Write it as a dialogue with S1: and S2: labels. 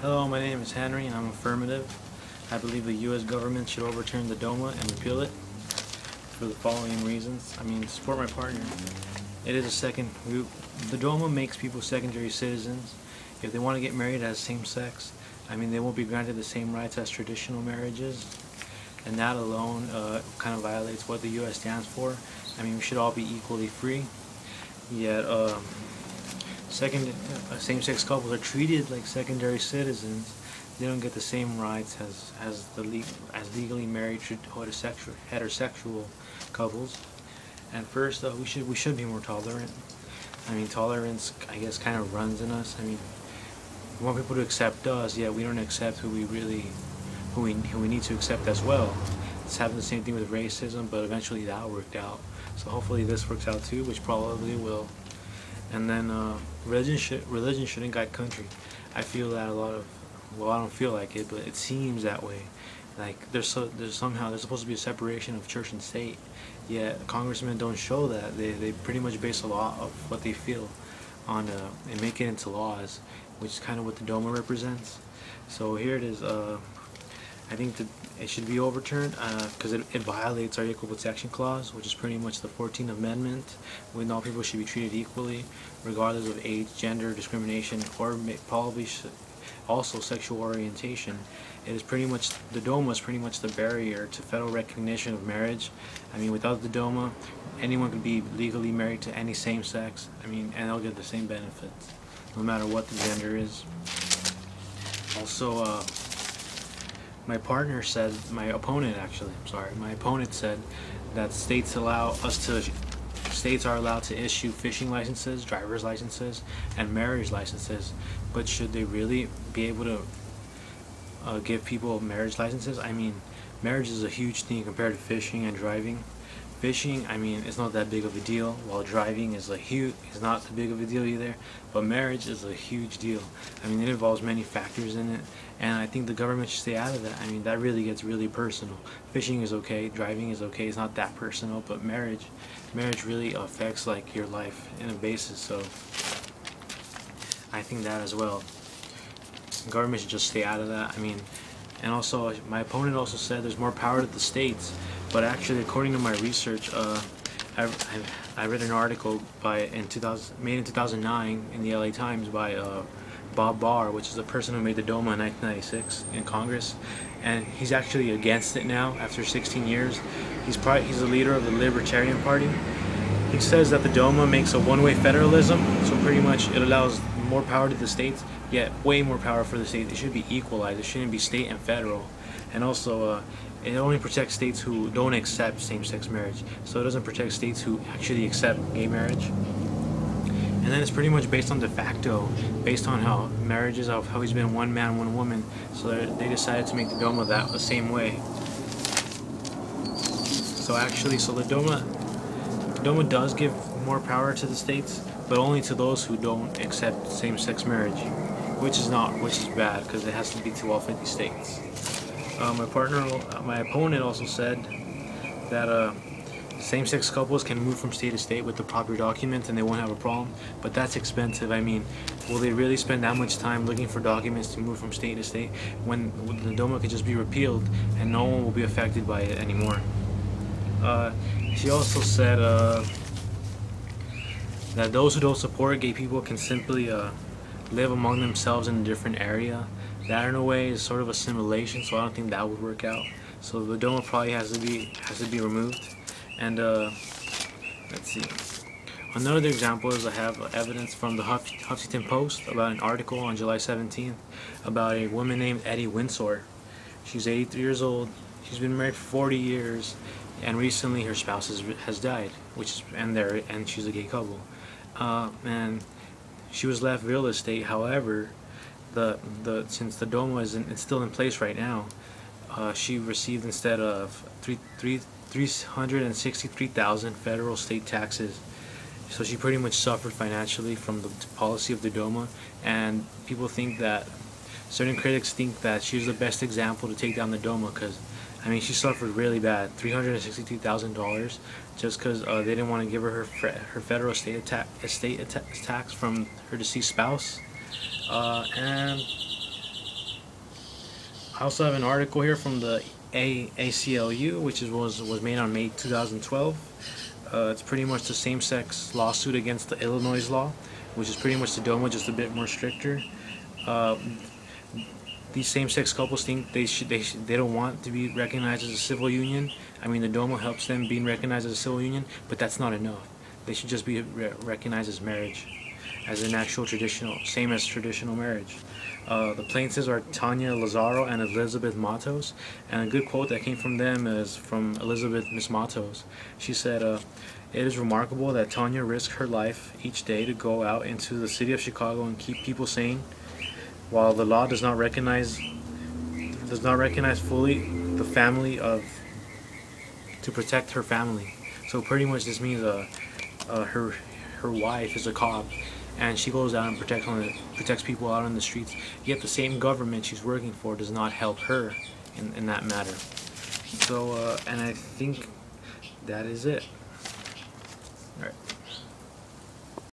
S1: Hello, my name is Henry and I'm affirmative. I believe the U.S. government should overturn the Doma and repeal it for the following reasons. To support my partner. It is the Doma makes people secondary citizens. If they want to get married as same sex, they won't be granted the same rights as traditional marriages. And that alone kind of violates what the U.S. stands for. We should all be equally free. Yet, same-sex couples are treated like secondary citizens. They don't get the same rights as legally married heterosexual couples. And first, we should be more tolerant. Tolerance, I guess, kind of runs in us. We want people to accept us, yet we don't accept who we need to accept as well. It's happened the same thing with racism, but eventually that worked out. So hopefully this works out too, which probably will. And then religion shouldn't guide country. I feel that I don't feel like it, but it seems that way. Like there's supposed to be a separation of church and state, yet congressmen don't show that. They pretty much base a lot of what they feel on and make it into laws, which is kind of what the Doma represents. So here it is. I think that it should be overturned because it violates our Equal Protection Clause, which is pretty much the 14th Amendment, when all people should be treated equally, regardless of age, gender, discrimination, or probably also sexual orientation. The Doma is pretty much the barrier to federal recognition of marriage. Without the Doma, anyone could be legally married to any same sex. And they'll get the same benefits, no matter what the gender is. Also, my opponent said that states are allowed to issue fishing licenses, driver's licenses, and marriage licenses. But should they really be able to give people marriage licenses? Marriage is a huge thing compared to fishing and driving. Fishing, it's not that big of a deal, while driving is not that big of a deal either. But marriage is a huge deal. It involves many factors in it, and I think the government should stay out of that. That really gets really personal. Fishing is okay, driving is okay, it's not that personal, but marriage really affects like your life in a basis. So I think that as well. The government should just stay out of that. And also, my opponent also said there's more power to the states, but actually, according to my research, I read an article made in 2009 in the LA Times by Bob Barr, which is the person who made the Doma in 1996 in Congress, and he's actually against it now after 16 years. He's the leader of the Libertarian Party. He says that the Doma makes a one-way federalism, so pretty much it allows more power to the states, yet way more power for the states. It should be equalized. It shouldn't be state and federal. And also, it only protects states who don't accept same-sex marriage. So it doesn't protect states who actually accept gay marriage. And then it's pretty much based on de facto, based on how marriages have always been one man, one woman. So they decided to make the Doma the same way. So the Doma does give more power to the states, but only to those who don't accept same-sex marriage, which is bad because it has to be to all 50 states. My opponent also said that same-sex couples can move from state to state with the proper documents and they won't have a problem, but that's expensive. Will they really spend that much time looking for documents to move from state to state when the Doma could just be repealed and no one will be affected by it anymore? She also said that those who don't support gay people can simply live among themselves in a different area. That in a way is sort of assimilation, so I don't think that would work out. So the Doma probably has to be removed. And let's see. Another example is I have evidence from the Huffington Post about an article on July 17th about a woman named Eddie Windsor. She's 83 years old. She's been married for 40 years. And recently her spouse has died, and she's a gay couple, and she was left real estate. However, since the Doma is still in place right now, she received, instead of 363,000 federal state taxes. So she pretty much suffered financially from the policy of the Doma, and certain critics think that she's the best example to take down the Doma because she suffered really bad, $362,000, just because they didn't want to give her federal estate tax from her deceased spouse. And I also have an article here from the ACLU, which was made on May 2012. It's pretty much the same-sex lawsuit against the Illinois law, which is pretty much the Doma, just a bit more stricter. Uh, these same-sex couples think they don't want to be recognized as a civil union. I mean, the Doma helps them being recognized as a civil union, but that's not enough. They should just be recognized as marriage, as an actual same as traditional marriage. The plaintiffs are Tanya Lazaro and Elizabeth Matos, and a good quote that came from them is from Elizabeth Miss Matos. She said, "It is remarkable that Tanya risked her life each day to go out into the city of Chicago and keep people sane, while the law does not recognize fully the family to protect her family." So pretty much this means her wife is a cop, and she goes out and protects people out on the streets. Yet the same government she's working for does not help her in that matter. So and I think that is it. All right.